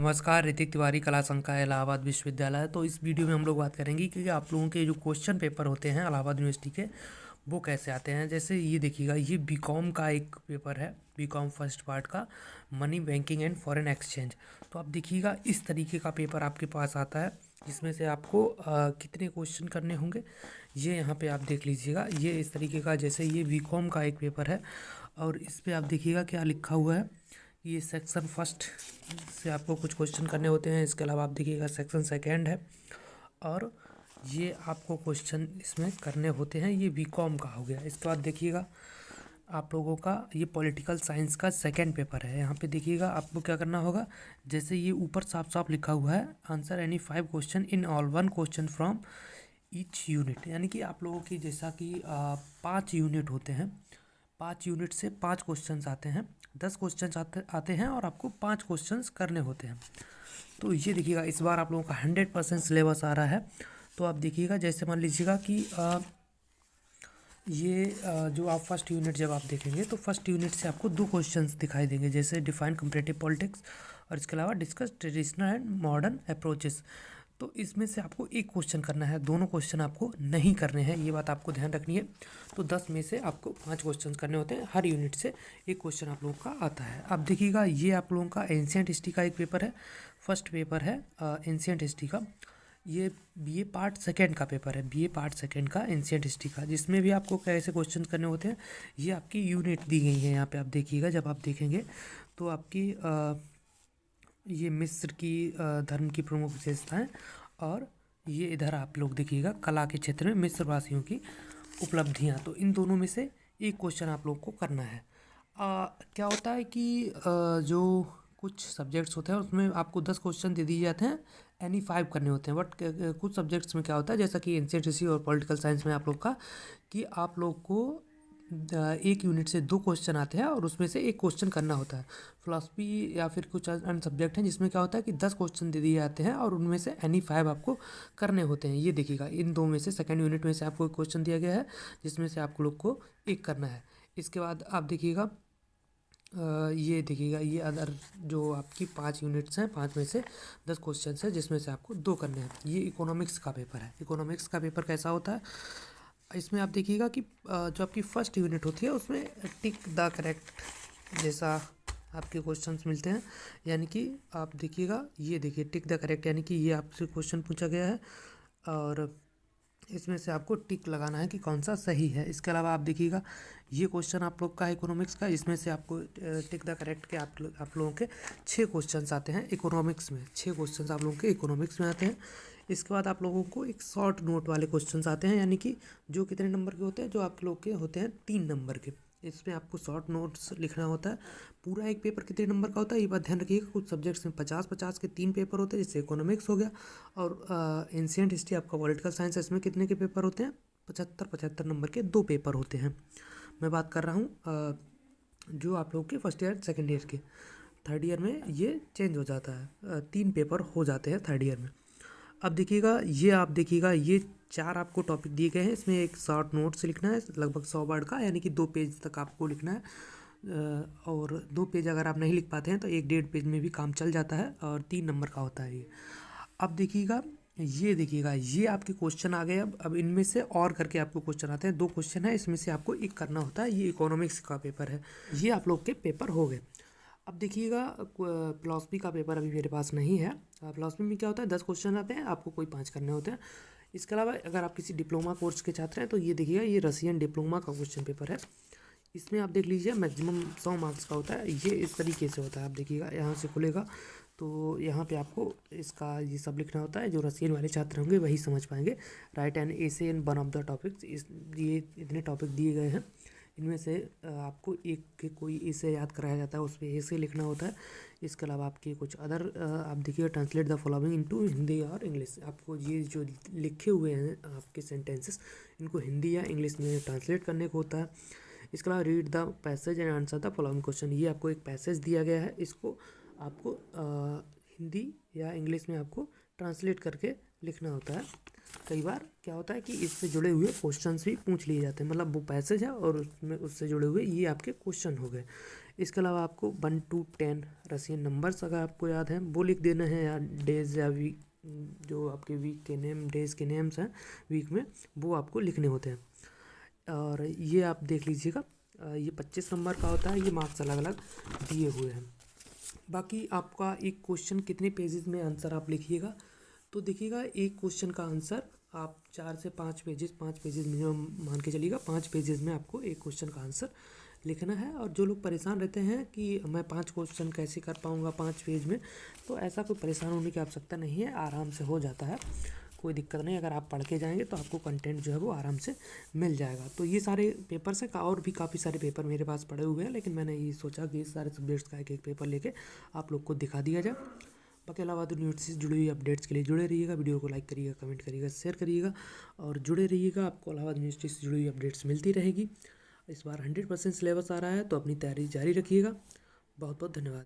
नमस्कार, ऋतिक तिवारी कला संकाय इलाहाबाद विश्वविद्यालय। तो इस वीडियो में हम लोग बात करेंगे कि आप लोगों के जो क्वेश्चन पेपर होते हैं इलाहाबाद यूनिवर्सिटी के, वो कैसे आते हैं। जैसे ये देखिएगा, ये बीकॉम का एक पेपर है, बीकॉम फर्स्ट पार्ट का, money banking and foreign exchange. तो आप देखिएगा, इस तरीके का पेपर आपके पास आता है, जिसमें से आपको कितने क्वेश्चन करने होंगे ये यहाँ पे आप देख लीजिएगा। ये इस तरीके का, जैसे ये बीकॉम का एक पेपर है और इस पे आप देखिएगा क्या लिखा हुआ है। ये सेक्शन फर्स्ट से आपको कुछ क्वेश्चन करने होते हैं। इसके अलावा आप देखिएगा सेक्शन सेकेंड है और ये आपको क्वेश्चन इसमें करने होते हैं। ये बीकॉम का हो गया। इसके बाद देखिएगा आप लोगों का ये पॉलिटिकल साइंस का सेकेंड पेपर है। यहाँ पे देखिएगा आपको क्या करना होगा। जैसे ये ऊपर साफ साफ लिखा हुआ है, answer any 5 question in all 1 question from each unit. यानी कि आप लोगों की जैसा कि 5 यूनिट होते हैं, 5 यूनिट से 5 क्वेश्चंस आते हैं, 10 क्वेश्चंस आते हैं और आपको 5 क्वेश्चंस करने होते हैं। तो ये देखिएगा, इस बार आप लोगों का 100% सिलेबस आ रहा है। तो आप देखिएगा, जैसे मान लीजिएगा कि जो आप फर्स्ट यूनिट जब आप देखेंगे तो फर्स्ट यूनिट से आपको 2 क्वेश्चंस दिखाई देंगे, जैसे डिफाइन कंपैरेटिव पॉलिटिक्स और इसके अलावा discuss traditional and modern approaches. तो इसमें से आपको एक क्वेश्चन करना है, दोनों क्वेश्चन आपको नहीं करने हैं, ये बात आपको ध्यान रखनी है। तो 10 में से आपको 5 क्वेश्चन करने होते हैं, हर यूनिट से एक क्वेश्चन आप लोगों का आता है। अब देखिएगा, ये आप लोगों का एंशिएंट हिस्ट्री का एक पेपर है, फर्स्ट पेपर है एंशिएंट हिस्ट्री का। ये बीए पार्ट सेकेंड का पेपर है, बीए पार्ट सेकेंड का एंशिएंट हिस्ट्री का, जिसमें भी आपको कैसे क्वेश्चन करने होते हैं। ये आपकी यूनिट दी गई है यहाँ पे, आप देखिएगा, जब आप देखेंगे तो आपकी ये मिस्र की धर्म की प्रमुख विशेषताएं, और ये इधर आप लोग देखिएगा कला के क्षेत्र में मिस्र वासियों की उपलब्धियां। तो इन दोनों में से एक क्वेश्चन आप लोग को करना है। क्या होता है कि जो कुछ सब्जेक्ट्स होते हैं उसमें आपको 10 क्वेश्चन दे दिए जाते हैं, एनी 5 करने होते हैं। बट कुछ सब्जेक्ट्स में क्या होता है, जैसा कि एंशिएंट हिस्ट्री और पॉलिटिकल साइंस में आप लोग का, कि आप लोग को एक यूनिट से 2 क्वेश्चन आते हैं और उसमें से एक क्वेश्चन करना होता है। फिलॉसफी या फिर कुछ अन्य सब्जेक्ट हैं जिसमें क्या होता है कि 10 क्वेश्चन दे दिए जाते हैं और उनमें से एनी 5 आपको करने होते हैं। ये देखिएगा, इन 2 में से सेकेंड यूनिट में से आपको एक क्वेश्चन दिया गया है, जिसमें से आप लोग को एक करना है। इसके बाद आप देखिएगा, ये देखिएगा, ये अदर जो आपकी 5 यूनिट्स हैं, 5 में से 10 क्वेश्चन है, जिसमें से आपको 2 करने हैं। ये इकोनॉमिक्स का पेपर है। इकोनॉमिक्स का पेपर कैसा होता है, इसमें आप देखिएगा कि जो आपकी फर्स्ट यूनिट होती है उसमें टिक द करेक्ट जैसा आपके क्वेश्चंस मिलते हैं। यानी कि आप देखिएगा, ये देखिए टिक द करेक्ट, यानी कि ये आपसे क्वेश्चन पूछा गया है और इसमें से आपको टिक लगाना है कि कौन सा सही है। इसके अलावा आप देखिएगा, ये क्वेश्चन आप लोग का इकोनॉमिक्स का, इसमें से आपको टिक द करेक्ट के आप लोगों के 6 क्वेश्चंस आते हैं इकोनॉमिक्स में। 6 क्वेश्चंस आप लोगों के इकोनॉमिक्स में आते हैं। इसके बाद आप लोगों को एक शॉर्ट नोट वाले क्वेश्चंस आते हैं, यानी कि जो कितने नंबर के होते हैं, जो आप लोग के होते हैं 3 नंबर के। इसमें आपको शॉर्ट नोट्स लिखना होता है। पूरा एक पेपर कितने नंबर का होता है ये बात ध्यान रखिएगा। कुछ सब्जेक्ट्स में 50-50 के 3 पेपर होते हैं, जैसे इकोनॉमिक्स हो गया, और एंशिएंट हिस्ट्री आपका पॉलिटिकल साइंस है, इसमें कितने के पेपर होते हैं, 75-75 नंबर के 2 पेपर होते हैं। मैं बात कर रहा हूँ जो आप लोग के फर्स्ट ईयर सेकेंड ईयर के। थर्ड ईयर में ये चेंज हो जाता है, 3 पेपर हो जाते हैं थर्ड ईयर में। अब देखिएगा, ये आप देखिएगा, ये 4 आपको टॉपिक दिए गए हैं। इसमें एक शॉर्ट नोट से लिखना है, लगभग 100 वर्ड का, यानी कि 2 पेज तक आपको लिखना है। और 2 पेज अगर आप नहीं लिख पाते हैं तो 1-1.5 पेज में भी काम चल जाता है, और 3 नंबर का होता है ये। अब देखिएगा, ये देखिएगा, ये आपके क्वेश्चन आ गए। अब इनमें से और करके आपको क्वेश्चन आते हैं। 2 क्वेश्चन है, इसमें से आपको एक करना होता है। ये इकोनॉमिक्स का पेपर है। ये आप लोग के पेपर हो गए। अब देखिएगा, फिलॉसफी का पेपर अभी मेरे पास नहीं है। फिलॉसफी में क्या होता है, 10 क्वेश्चन आते हैं, आपको कोई 5 करने होते हैं। इसके अलावा अगर आप किसी डिप्लोमा कोर्स के छात्र हैं तो ये देखिएगा, ये रशियन डिप्लोमा का क्वेश्चन पेपर है। इसमें आप देख लीजिए, मैक्सिमम 100 मार्क्स का होता है। ये इस तरीके से होता है, आप देखिएगा, यहाँ से खुलेगा तो यहाँ पे आपको इसका ये सब लिखना होता है। जो रशियन वाले छात्र होंगे वही समझ पाएंगे। Right an essay in one of the topics, ये इतने टॉपिक दिए गए हैं, इनमें से आपको एक के कोई ऐसे याद कराया जाता है, उस पर ऐसे लिखना होता है। इसके अलावा आपके कुछ अदर आप देखिए, translate the following into Hindi और इंग्लिश। आपको ये जो लिखे हुए हैं आपके सेंटेंसेस, इनको हिंदी या इंग्लिश में ट्रांसलेट करने को होता है। इसके अलावा read the passage and answer the following question. ये आपको एक पैसेज दिया गया है, इसको आपको हिंदी या इंग्लिश में आपको ट्रांसलेट करके लिखना होता है। कई बार क्या होता है कि इससे जुड़े हुए क्वेश्चंस भी पूछ लिए जाते हैं, मतलब वो पैसेज है और उसमें उससे जुड़े हुए ये आपके क्वेश्चन हो गए। इसके अलावा आपको 1 to 10 रशियन नंबर्स अगर आपको याद हैं वो लिख देना है, या डेज या वीक, जो आपके वीक के नेम, डेज के नेम्स हैं वीक में, वो आपको लिखने होते हैं। और ये आप देख लीजिएगा, ये 25 नंबर का होता है, ये मार्क्स अलग अलग दिए हुए हैं। बाकी आपका एक क्वेश्चन कितने पेजेस में आंसर आप लिखिएगा, तो देखिएगा एक क्वेश्चन का आंसर आप 4 से 5 पेजेस, 5 पेजेस मिनिमम मान के चलिएगा, 5 पेजेस में आपको एक क्वेश्चन का आंसर लिखना है। और जो लोग परेशान रहते हैं कि मैं 5 क्वेश्चन कैसे कर पाऊँगा 5 पेज में, तो ऐसा कोई परेशान होने की आवश्यकता नहीं है, आराम से हो जाता है, कोई दिक्कत नहीं। अगर आप पढ़ के जाएंगे तो आपको कंटेंट जो है वो आराम से मिल जाएगा। तो ये सारे पेपर्स हैं, और भी काफ़ी सारे पेपर मेरे पास पड़े हुए हैं, लेकिन मैंने ये सोचा कि इस सारे सब्जेक्ट्स का एक एक पेपर लेके आप लोग को दिखा दिया जाए। बाकी इलाहाबाद यूनिवर्सिटी से जुड़ी हुई अपडेट्स के लिए जुड़े रहिएगा, वीडियो को लाइक करिएगा, कमेंट करिएगा, शेयर करिएगा और जुड़े रहिएगा। आपको इलाहाबाद यूनिवर्सिटी से जुड़ी हुई अपडेट्स मिलती रहेगी। इस बार 100% सिलेबस आ रहा है, तो अपनी तैयारी जारी रखिएगा। बहुत बहुत धन्यवाद।